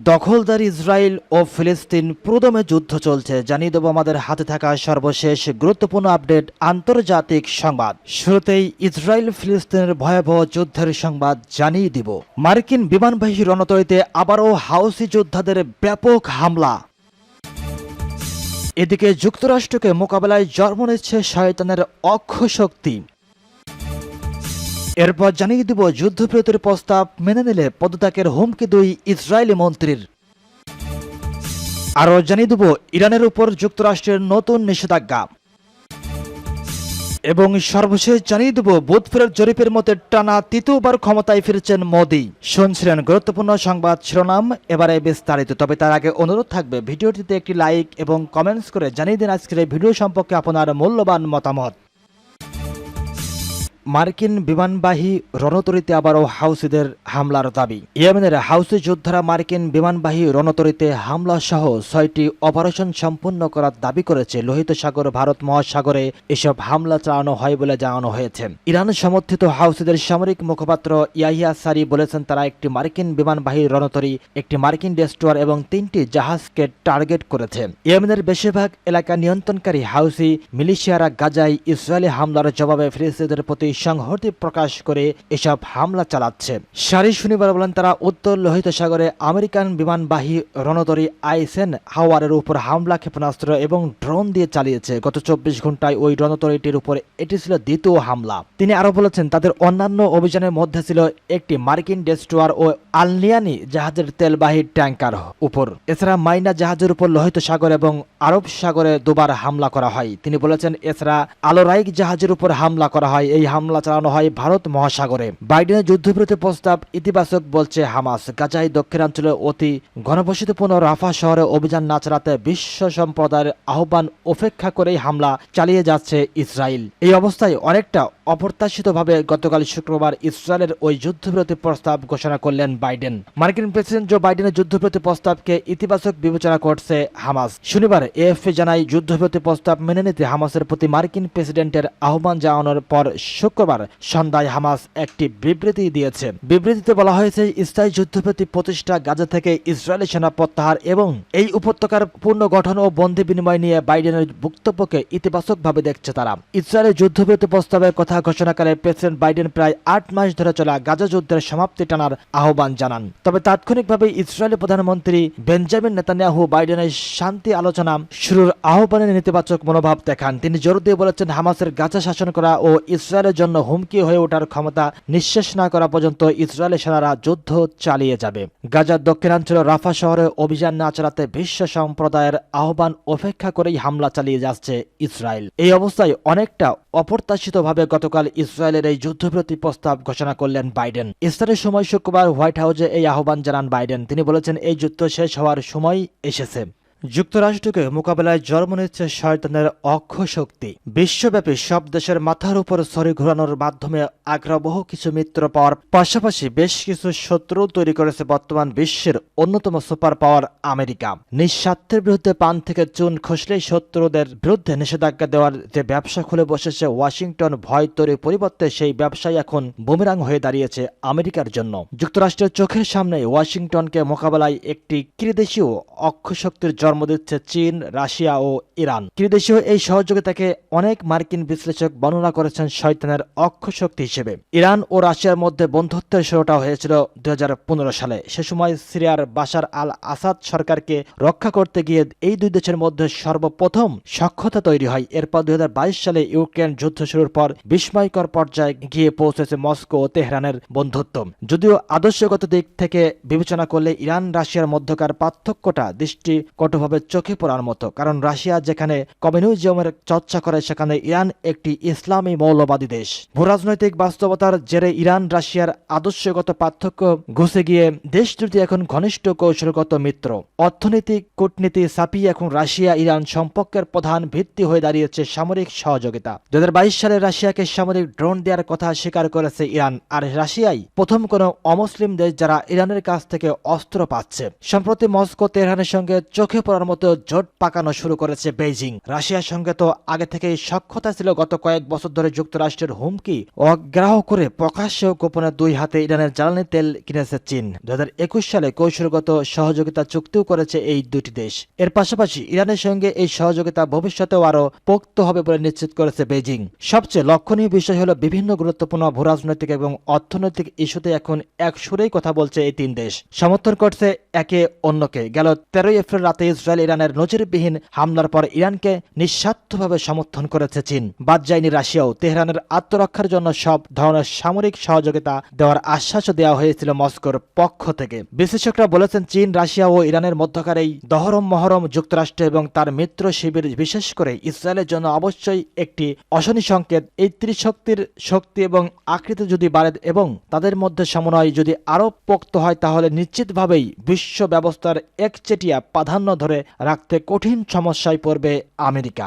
দখলদার ইসরায়েল ও ফিলিস্তিন পুরোদমে যুদ্ধ চলছে, জানিয়ে দেব আমাদের হাতে থাকা সর্বশেষ গুরুত্বপূর্ণ আপডেট আন্তর্জাতিক সংবাদ। শুরুতেই ইসরায়েল ফিলিস্তিনের ভয়াবহ যুদ্ধের সংবাদ জানিয়ে দিব। মার্কিন বিমানবাহী রণতরীতে আবারও হাউসি যোদ্ধাদের ব্যাপক হামলা। এদিকে যুক্তরাষ্ট্রকে মোকাবেলায় জন্ম নিচ্ছে শয়তানের অক্ষশক্তি। এরপর জানিয়ে দিব যুদ্ধবিরতির প্রস্তাব মেনে নিলে পদত্যাগের হুমকি দুই ইসরায়েলি মন্ত্রীর। আরও জানিয়ে দেব ইরানের উপর যুক্তরাষ্ট্রের নতুন নিষেধাজ্ঞা। এবং সর্বশেষ জানিয়ে দেব বুধবারের জরিপের মতে টানা তৃতীয়বার ক্ষমতায় ফিরছেন মোদি। শুনছিলেন গুরুত্বপূর্ণ সংবাদ শিরোনাম, এবারে বিস্তারিত। তবে তার আগে অনুরোধ থাকবে ভিডিওটিতে একটি লাইক এবং কমেন্টস করে জানিয়ে দিন আজকের এই ভিডিও সম্পর্কে আপনার মূল্যবান মতামত। মার্কিন বিমানবাহী রণতরীতে আবারও হাউসিদের হামলার দাবি। ইয়েমেনের হাউসি যোদ্ধারা মার্কিন বিমানবাহী রণতরীতে হামলা সহ 6টি অপারেশন সম্পন্ন করার দাবি করেছে। লোহিত সাগর, ভারত মহাসাগরে এসব হামলা চালানো হয় বলে জানানো হয়েছে। ইরান সমর্থিত হাউসিদের সামরিক মুখপাত্র ইয়াহিয়া সারি বলেছেন তারা একটি মার্কিন বিমানবাহী রণতরী, একটি মার্কিন ডেস্ট্রয়ার এবং 3টি জাহাজকে টার্গেট করেছে। ইয়েমেনের বেশিরভাগ এলাকা নিয়ন্ত্রণকারী হাউসি মিলিশিয়ারা গাজায় ইসরায়েলি হামলার জবাবে ফিলিস্তিনিদের প্রতি সংহতি প্রকাশ করে এসব হামলা চালাচ্ছে। সারি শনিবার বলেন তারা উত্তর লোহিত সাগরে আমেরিকান বিমানবাহী রণতরী আইসেন হাওয়ারের উপর হামলা, ক্ষেপণাস্ত্র এবং ড্রোন দিয়ে চালিয়েছে। গত 24 ঘন্টায় ওই রণতরীটির উপর এটি ছিল দ্বিতীয় হামলা। তিনি আরো বলেছেন তাদের অন্যান্য অভিযানের মধ্যে ছিল একটি মার্কিন ডেস্ট্রয়ার ও আলনিয়ানি জাহাজের তেলবাহী ট্যাঙ্কার উপর। এছাড়া মাইনা জাহাজের উপর লোহিত সাগর এবং আরব সাগরে দুবার হামলা করা হয়। তিনি বলেছেন এছাড়া আলোরাইক জাহাজের উপর হামলা করা হয়। এই হামলা চালানো হয় ভারত মহাসাগরে। বাইডেনের যুদ্ধবিরতি প্রস্তাব ইতিবাচক বলছে হামাস। গাজায় দক্ষিণাঞ্চলে অতি ঘনবসতিপূর্ণ রাফা শহরে অভিযান না চালাতে বিশ্ব সম্প্রদায়ের আহ্বান উপেক্ষা করেই হামলা চালিয়ে যাচ্ছে ইসরায়েল। এই অবস্থায় অনেকটা অপ্রত্যাশিতভাবে গতকাল শুক্রবার ইসরায়েলের ওই যুদ্ধবিরতি প্রস্তাব ঘোষণা করলেন বাইডেন। মার্কিন প্রেসিডেন্ট জো বাইডেনের যুদ্ধবিরতি প্রস্তাবকে ইতিবাচক বিবেচনা করছে হামাস। শনিবার এএফপি জানায় যুদ্ধবিরতি প্রস্তাব মেনে নিতে হামাসের প্রতি মার্কিন প্রেসিডেন্টের আহ্বান জানানোর পর শুক্রবার সন্ধ্যায় হামাস একটি বিবৃতি দিয়েছে। বিবৃতিতে বলা হয়েছে স্থায়ী যুদ্ধবিরতি প্রতিষ্ঠা, গাজা থেকে ইসরায়েলি সেনা প্রত্যাহার এবং এই উপত্যকার পুনর্গঠন ও বন্দি বিনিময় নিয়ে বাইডেনের বক্তব্যকে ইতিবাচকভাবে দেখছে তারা। ইসরায়েলের যুদ্ধবিরতি প্রস্তাবের কথা ঘোষণাকালে প্রেসিডেন্ট বাইডেন প্রায় 8 মাস ধরে চলা গাজা যুদ্ধের সমাপ্তি টানার আহ্বান জানান। তবে তাৎক্ষণিকভাবে ইসরায়েলি প্রধানমন্ত্রী বেঞ্জামিন নেতানিয়াহু বাইডেনের শান্তি আলোচনা শুরুর আহ্বানের নেতিবাচক মনোভাব দেখান। তিনি জোর দিয়ে বলেছেন হামাসের গাজা শাসন করা ও ইসরায়েলের জন্য হুমকি হয়ে ওঠার ক্ষমতা নিঃশেষ না করা পর্যন্ত ইসরায়েলি সেনারা যুদ্ধ চালিয়ে যাবে। গাজার দক্ষিণাঞ্চল রাফা শহরে অভিযান না চালাতে বিশ্ব সম্প্রদায়ের আহ্বান উপেক্ষা করেই হামলা চালিয়ে যাচ্ছে ইসরায়েল। এই অবস্থায় অনেকটা অপ্রত্যাশিতভাবে গতকাল ইসরায়েলের এই যুদ্ধবিরতি প্রস্তাব ঘোষণা করলেন বাইডেন। ইসরায়েলের সময় শুক্রবার হোয়াইট হাউসে এই আহ্বান জানান বাইডেন। তিনি বলেছেন এই যুদ্ধ শেষ হওয়ার সময় এসেছে। যুক্তরাষ্ট্রকে মোকাবেলায় জন্ম নিচ্ছে শয়তানের অক্ষশক্তি। বিশ্বব্যাপী সব দেশের মাথার উপর ছড়ি ঘোরানোর মাধ্যমে আগ্রাবহ কিছু মিত্র পাওয়ার পাশাপাশি বেশ কিছু শত্রু তৈরি করেছে বর্তমান বিশ্বের অন্যতম সুপার পাওয়ার আমেরিকা। নিঃস্বার্থের বিরুদ্ধে পান থেকে চুন খসলেই শত্রুদের বিরুদ্ধে নিষেধাজ্ঞা দেওয়ার যে ব্যবসা খুলে বসেছে ওয়াশিংটন, ভয় তৈরির পরিবর্তে সেই ব্যবসায় এখন বুমেরাং হয়ে দাঁড়িয়েছে আমেরিকার জন্য। যুক্তরাষ্ট্রের চোখের সামনে ওয়াশিংটনকে মোকাবেলায় একটি ত্রিদেশীয় অক্ষশক্তির জন্ম দিচ্ছে চীন, রাশিয়া ও ইরান। ত্রিদেশীয় এই সহযোগিতাকে অনেক মার্কিন বিশ্লেষক বর্ণনা করেছেন শয়তানের অক্ষশক্তি হিসেবে। ইরান ও রাশিয়ার মধ্যে বন্ধুত্বের শুরুটা হয়েছিল 2015 সালে। সে সময় সিরিয়ার বাশার আল আসাদ সরকারকে রক্ষা করতে গিয়ে এই দুই দেশের মধ্যে সর্বপ্রথম সখ্যতা তৈরি হয়। এরপর 2022 সালে ইউক্রেন যুদ্ধ শুরুর পর বিস্ময়কর পর্যায়ে গিয়ে পৌঁছেছে মস্কো ও তেহরানের বন্ধুত্ব। যদিও আদর্শগত দিক থেকে বিবেচনা করলে ইরান রাশিয়ার মধ্যকার পার্থক্যটা দৃষ্টিকটভাবে চোখে পড়ার মতো। কারণ রাশিয়া যেখানে কমিউনিজমের চর্চা করে সেখানে ইরান একটি ইসলামী মৌলবাদী দেশ। ভূরাজনৈতিক বাস্তবতার জেরে ইরান রাশিয়ার আদর্শগত পার্থক্য ঘুষে গিয়ে দেশ দুটি এখন ঘনিষ্ঠ কৌশলগত মিত্র। অর্থনৈতিক কূটনীতি ছাপিয়ে এখন রাশিয়া ইরান সম্পর্কের প্রধান ভিত্তি হয়ে দাঁড়িয়েছে সামরিক সহযোগিতা। 2022 সালে রাশিয়াকে সামরিক ড্রোন দেওয়ার কথা স্বীকার করেছে ইরান, আর রাশিয়াই প্রথম কোনো অমুসলিম দেশ যারা ইরানের কাছ থেকে অস্ত্র পাচ্ছে। সম্প্রতি মস্কো তেহরানের সঙ্গে চোখে পড়ার মতো জোট পাকানো শুরু করেছে বেইজিং। রাশিয়ার সঙ্গে তো আগে থেকেই সখ্যতা ছিল, গত কয়েক বছর ধরে যুক্তরাষ্ট্রের হুমকি অগ্রাহ্য করে প্রকাশ্যেও গোপনে 2 হাতে ইরানের জ্বালানি তেল কিনেছে চীন। 2021 সালে কৌশলগত সহযোগিতা চুক্তিও করেছে এই দুটি দেশ। এর পাশাপাশি ইরানের সঙ্গে এই সহযোগিতা ভবিষ্যতেও আরও পোক্ত হবে বলে নিশ্চিত করেছে বেইজিং। সবচেয়ে লক্ষণীয় বিষয় হলো বিভিন্ন গুরুত্বপূর্ণ ভূরাজনৈতিক এবং অর্থনৈতিক ইস্যুতে এখন এক সুরেই কথা বলছে এই 3 দেশ, সমর্থন করছে একে অন্যকে। গেল 13 এপ্রিল রাতে ইসরায়েল ইরানের নজিরবিহীন হামলার পর ইরানকে নিঃস্বার্থভাবে সমর্থন করেছে চীন। বাদ যায়নি রাশিয়াও। তেহরানের আত্মরক্ষার জন্য সব ধরনের সামরিক সহযোগিতা দেওয়ার আশ্বাসও দেওয়া হয়েছিল মস্কোর পক্ষ থেকে। বিশেষজ্ঞরা বলেছেন, চীন, রাশিয়া ও ইরানের মধ্যকার এই দহরম মহরম যুক্তরাষ্ট্র এবং তার মিত্র শিবির, বিশেষ করে ইসরায়েলের জন্য অবশ্যই একটি অশনি সংকেত। এই ত্রিশক্তির শক্তি এবং আকৃতি যদি বাড়ে এবং তাদের মধ্যে সমন্বয় যদি আরও পোক্ত হয়, তাহলে নিশ্চিতভাবেই বিশ্ব ব্যবস্থার একচেটিয়া প্রাধান্য ধরে রাখতে কঠিন সমস্যায় পড়বে আমেরিকা।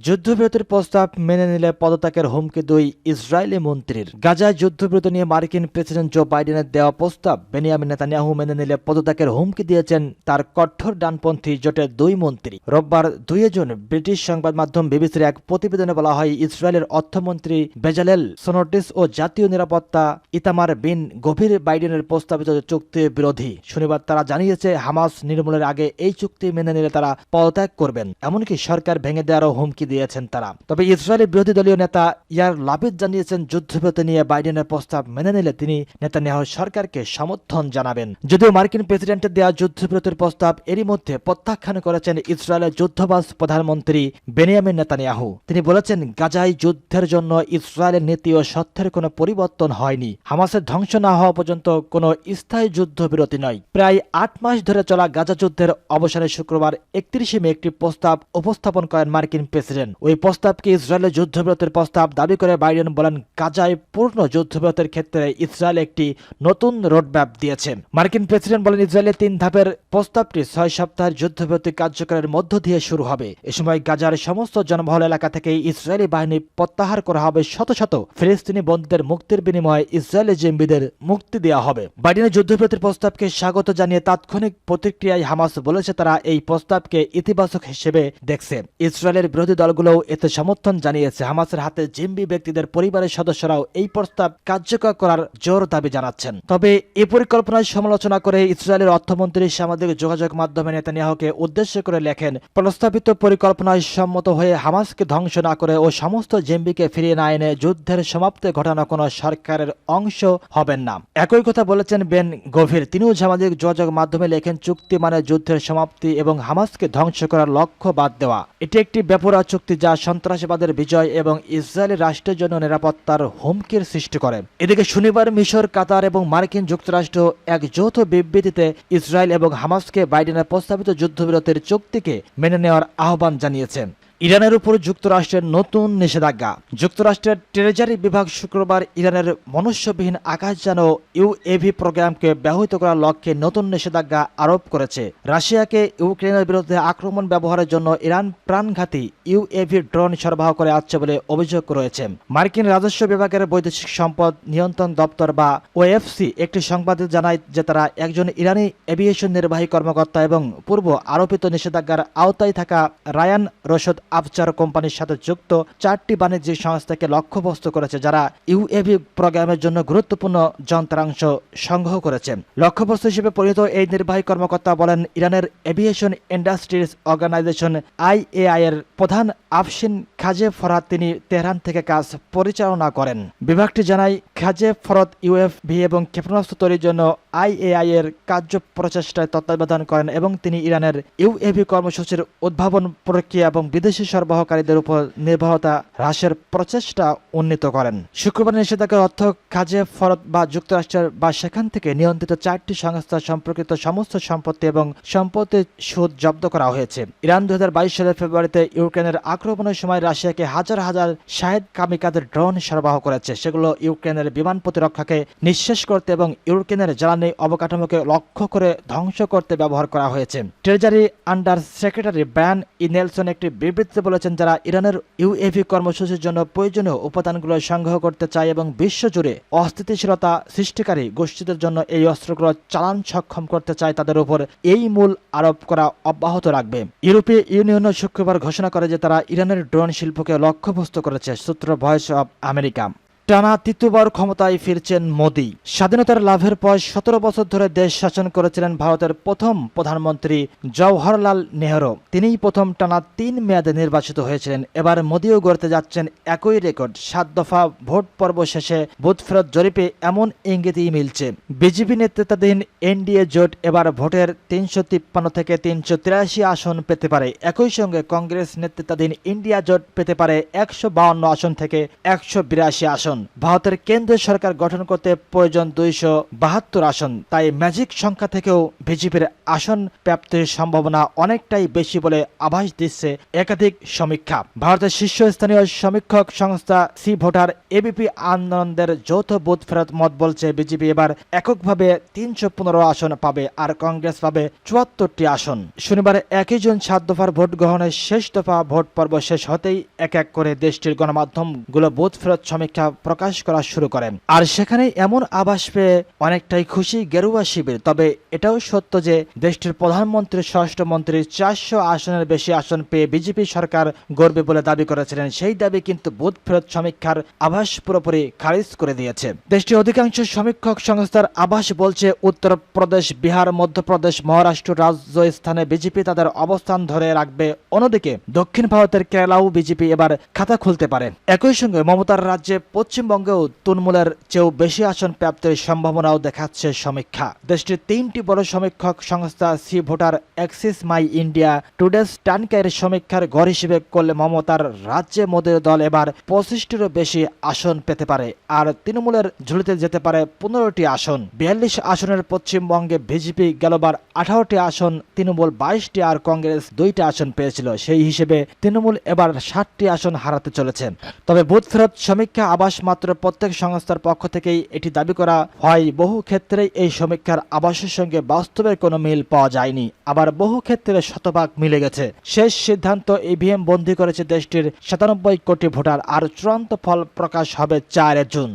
যুদ্ধবিরতির প্রস্তাব মেনে নিলে পদত্যাগের হুমকি 2 ইসরায়েলি মন্ত্রীর। গাজায় যুদ্ধবিরতি নিয়ে মার্কিন প্রেসিডেন্ট জো বাইডেনের দেওয়া প্রস্তাব বেনিয়ামিন নেতানিয়াহু মেনে নিলে পদত্যাগের হুমকি দিয়েছেন তার কঠোর ডানপন্থী জোটের 2 মন্ত্রী। রোববার 2 জুন ব্রিটিশ সংবাদ মাধ্যম বিবিসির এক প্রতিবেদনে বলা হয়, ইসরায়েলের অর্থমন্ত্রী বেজালেল স্মোট্রিচ ও জাতীয় নিরাপত্তা ইতামার বিন গভীর বাইডেনের প্রস্তাবিত চুক্তি বিরোধী। শনিবার তারা জানিয়েছে, হামাস নির্মূলের আগে এই চুক্তি মেনে নিলে তারা পদত্যাগ করবেন, এমনকি সরকার ভেঙে দেওয়ারও হুমকি দিয়েছেন তারা। তবে ইসরায়েলি বিরোধী দলীয় নেতা ইয়ার লাপিদ জানিয়েছেন, যুদ্ধবিরতি নিয়ে বাইডেনের প্রস্তাব মেনে নিলে তিনি নেতানিয়াহুর সরকারকে সমর্থন জানাবেন। যদিও মার্কিন প্রেসিডেন্টের দেওয়া যুদ্ধবিরতির প্রস্তাব এরই মধ্যে প্রত্যাখ্যান করেছেন ইসরায়েলের যুদ্ধবাজ প্রধানমন্ত্রী বেনিয়ামিন নেতানিয়াহু। তিনি বলেছেন, গাজায় যুদ্ধের জন্য ইসরায়েলের নীতি ও সত্যের কোনো পরিবর্তন হয়নি। হামাসের ধ্বংস না হওয়া পর্যন্ত কোনো স্থায়ী যুদ্ধবিরতি নয়। প্রায় 8 মাস ধরে চলা গাজা যুদ্ধের অবসানে শুক্রবার 31 মে একটি প্রস্তাব উপস্থাপন করেন মার্কিন প্রেসিডেন্ট। ওই প্রস্তাবকে ইসরায়েলের যুদ্ধবিরতির প্রস্তাব দাবি করে বাইডেন বলেন, গাজায় পূর্ণ যুদ্ধবিরতির ক্ষেত্রে ইসরায়েল একটি নতুন রোডম্যাপ দিয়েছে। মার্কিন প্রেসিডেন্ট বলেন, ইসরায়েলের 3 ধাপের প্রস্তাবটি 6 সপ্তাহের যুদ্ধবিরতি কার্যকরের মধ্য দিয়ে শুরু হবে। এ সময় গাজার সমস্ত জনবহুল এলাকা থেকে ইসরায়েলি বাহিনী প্রত্যাহার করা হবে। শত শত ফিলিস্তিনি বন্দীদের মুক্তির বিনিময়ে ইসরায়েলি জিম্মিদের মুক্তি দেওয়া হবে। বাইডেনের যুদ্ধবিরতির প্রস্তাবকে স্বাগত জানিয়ে তাৎক্ষণিক প্রতিক্রিয়ায় হামাস বলেছে, তারা এই প্রস্তাবকে ইতিবাচক হিসেবে দেখছে। ইসরায়েলের বিরোধী দলগুলোও এতে সমর্থন জানিয়েছে। হামাসের হাতে জিম্মি ব্যক্তিদের পরিবারের সদস্যরাও এই প্রস্তাব কার্যকর করার জোর দাবি জানাচ্ছেন। তবে এই পরিকল্পনার সমালোচনা করে ইসরায়েলের অর্থমন্ত্রী সামাজিক যোগাযোগ মাধ্যমে নেতানিয়াহুকে উদ্দেশ্য করে লেখেন, প্রস্তাবিত পরিকল্পনায় সম্মত হয়ে হামাসকে ধ্বংস না করে ও সমস্ত জিম্মিকে ফিরিয়ে না এনে যুদ্ধের সমাপ্তি ঘটানো কোনো সরকারের অংশ হবেন না। একই কথা বলেছেন বেন গভীর। তিনিও সামাজিক যোগাযোগ মাধ্যমে লেখেন, চুক্তি মানে যুদ্ধের সমাপ্তি এবং হামাসকে ধ্বংস করার লক্ষ্য বাদ দেওয়া। এটি একটি বেপরোয়া চুক্তি যা সন্ত্রাসবাদের বিজয় এবং ইসরায়েলি রাষ্ট্রের জন্য নিরাপত্তার হুমকির সৃষ্টি করে। এদিকে শনিবার মিশর, কাতার এবং মার্কিন যুক্তরাষ্ট্র এক যৌথ বিবৃতিতে ইসরায়েল এবং হামাসকে বাইডেনের প্রস্তাবিত যুদ্ধবিরতির চুক্তিকে মেনে নেওয়ার আহ্বান জানিয়েছে। ইরানের উপর যুক্তরাষ্ট্রের নতুন নিষেধাজ্ঞা। যুক্তরাষ্ট্রের ট্রেজারি বিভাগ শুক্রবার ইরানের মনুষ্যবিহীন আকাশযান ও ইউএভি প্রোগ্রামকে ব্যাহত করার লক্ষ্যে নতুন নিষেধাজ্ঞা আরোপ করেছে। রাশিয়াকে ইউক্রেনের বিরুদ্ধে আক্রমণ ব্যবহারের জন্য ইরান প্রাণঘাতী ইউএভি ড্রোন সরবরাহ করে আসছে বলে অভিযোগ রয়েছে। মার্কিন রাজস্ব বিভাগের বৈদেশিক সম্পদ নিয়ন্ত্রণ দপ্তর বা ওএফসি একটি সংবাদে জানায় যে তারা একজন ইরানি এভিয়েশন নির্বাহী কর্মকর্তা এবং পূর্ব আরোপিত নিষেধাজ্ঞার আওতায় থাকা রায়ান রশদ আফজার কোম্পানির সাথে যুক্ত 4টি বাণিজ্যিক সংস্থাকে লক্ষ্যবস্তু করেছে, যারা ইউএভি প্রোগ্রামের জন্য গুরুত্বপূর্ণ যন্ত্রাংশ সংগ্রহ করেছে। লক্ষ্যবস্তু হিসেবে পরিণত এই নির্বাহী কর্মকর্তা বলেন, ইরানের এভিয়েশন ইন্ডাস্ট্রিজ অর্গানাইজেশন আইএআই এর প্রধান আফশিন খাজে ফরহাদ তিনি তেহরান থেকে কাজ পরিচালনা করেন। বিভাগটি জানায়, খাজে ফরহাদ ইউএভি এবং ক্ষেপণাস্ত্র তৈরির জন্য আইএআই এর কার্য প্রচেষ্টায় তত্ত্বাবধান করেন এবং তিনি ইরানের ইউএভি কর্মসূচির উদ্ভাবন প্রক্রিয়া এবং বিদেশি সরবরাহকারীদের উপর নির্ভরতা হ্রাসের প্রচেষ্টা উন্নীত করেন। শুক্রবার নিষেধাজ্ঞার অর্থ খাজে ফরদ বা যুক্তরাষ্ট্রের বা সেখান থেকে নিয়ন্ত্রিত 4টি সংস্থা সম্পর্কিত সমস্ত সম্পত্তি এবং সম্পত্তির সুদ জব্দ করা হয়েছে। ইরান 2022 সালের ফেব্রুয়ারিতে ইউক্রেনের আক্রমণের সময় রাশিয়াকে হাজার হাজার শাহেদ কামিকাদের ড্রোন সরবরাহ করেছে। সেগুলো ইউক্রেনের বিমান প্রতিরক্ষাকে নিঃশেষ করতে এবং ইউক্রেনের জ্বালানি অবকাঠামোকে লক্ষ্য করে ধ্বংস করতে ব্যবহার করা হয়েছে। ট্রেজারি আন্ডার সেক্রেটারি ব্রায়ান ই নেলসন একটি বিবৃতি বিবৃতিতে বলেছেন, যারা ইরানের ইউএভি কর্মসূচির জন্য প্রয়োজনীয় উপাদানগুলো সংগ্রহ করতে চায় এবং বিশ্বজুড়ে অস্থিতিশীলতা সৃষ্টিকারী গোষ্ঠীদের জন্য এই অস্ত্রগুলো চালান সক্ষম করতে চায়, তাদের উপর এই মূল আরোপ করা অব্যাহত রাখবে। ইউরোপীয় ইউনিয়নও শুক্রবার ঘোষণা করে যে তারা ইরানের ড্রোন শিল্পকে লক্ষ্যবস্তু করেছে। সূত্র ভয়েস অব আমেরিকা। টানা তৃতীয়বার ক্ষমতায় ফিরছেন মোদি। স্বাধীনতার লাভের পর 17 বছর ধরে দেশ শাসন করেছিলেন ভারতের প্রথম প্রধানমন্ত্রী জওহরলাল নেহরু। তিনিই প্রথম টানা 3 মেয়াদে নির্বাচিত হয়েছিলেন। এবার মোদিও গড়তে যাচ্ছেন একই রেকর্ড। 7 দফা ভোট পর্ব শেষে বুথ ফেরত জরিপে এমন ইঙ্গিতই মিলছে। বিজেপি নেতৃত্বাধীন এনডিএ জোট এবার ভোটের 353 থেকে 383 আসন পেতে পারে। একই সঙ্গে কংগ্রেস নেতৃত্বাধীন ইন্ডিয়া জোট পেতে পারে 152 আসন থেকে 182 আসন। ভারতের কেন্দ্রীয় সরকার গঠন করতে প্রয়োজন 272 আসন। তাই ম্যাজিক সংখ্যা থেকেও বিজেপির আসন প্রাপ্তির সম্ভাবনা অনেকটাই বেশি বলে আভাস দিচ্ছে একাধিক সমীক্ষা। ভারতের শীর্ষস্থানীয় সমীক্ষক সংস্থা সি ভোটার এবিপি আনন্দের যৌথ বুথ ফেরত মত বলছে, বিজেপি এবার এককভাবে 315 আসন পাবে আর কংগ্রেস পাবে 74টি আসন। শনিবার 1 জুন 7 দফার ভোট গ্রহণের শেষ দফা ভোট পর্ব শেষ হতেই এক এক করে দেশটির গণমাধ্যমগুলো বুথ ফেরত সমীক্ষা প্রকাশ করা শুরু করেন। আর সেখানে এমন আভাস পেয়ে অনেকটাই খুশি গেরুয়া শিবির। তবে এটাও সত্য যে দেশটির প্রধানমন্ত্রী স্বরাষ্ট্রমন্ত্রী 400 আসনের বেশি আসন পেয়ে বিজেপি সরকার গড়বে বলে দাবি করেছিলেন। সেই দাবি কিন্তু বুথ ফেরত সমীক্ষার আভাস পুরোপুরি খারিজ করে দিয়েছে। দেশটির অধিকাংশ সমীক্ষক সংস্থার আভাস বলছে, উত্তরপ্রদেশ, বিহার, মধ্যপ্রদেশ, মহারাষ্ট্র, রাজস্থানে বিজেপি তাদের অবস্থান ধরে রাখবে। অন্যদিকে দক্ষিণ ভারতের কেরালাও বিজেপি এবার খাতা খুলতে পারে। একই সঙ্গে মমতার রাজ্যে পশ্চিমবঙ্গেও তৃণমূলের চেয়েও বেশি আসন প্রাপ্তির সম্ভাবনাও দেখাচ্ছে সমীক্ষা। দেশটির 3টি বড় সমীক্ষক সংস্থা C Voter, Axis My India, Today's টানকাইয়ের সমীক্ষার গড় হিসেবে করলে মমতার রাজ্যে মোদীর দল এবার 25টিরও বেশি আসন পেতে পারে আর তৃণমূলের ঝুলিতে যেতে পারে 15টি আসন। 42 আসনের পশ্চিমবঙ্গে বিজেপি গেলবার 18টি আসন, তৃণমূল 22টি আর কংগ্রেস 2টি আসন পেয়েছিল। সেই হিসেবে তৃণমূল এবার 60টি আসন হারাতে চলেছে। তবে বুথ ফেরত সমীক্ষা আভাস মাত্র, প্রত্যেক সংস্থার পক্ষ থেকেই এটি দাবি করা হয়। বহু ক্ষেত্রেই এই সমীক্ষার আভাসের সঙ্গে বাস্তবের কোনো মিল পাওয়া যায়নি, আবার বহু ক্ষেত্রে শতভাগ মিলে গেছে। শেষ সিদ্ধান্ত ইভিএম বন্দী করেছে দেশটির 97 কোটি ভোটার আর চূড়ান্ত ফল প্রকাশ হবে 4 জুন।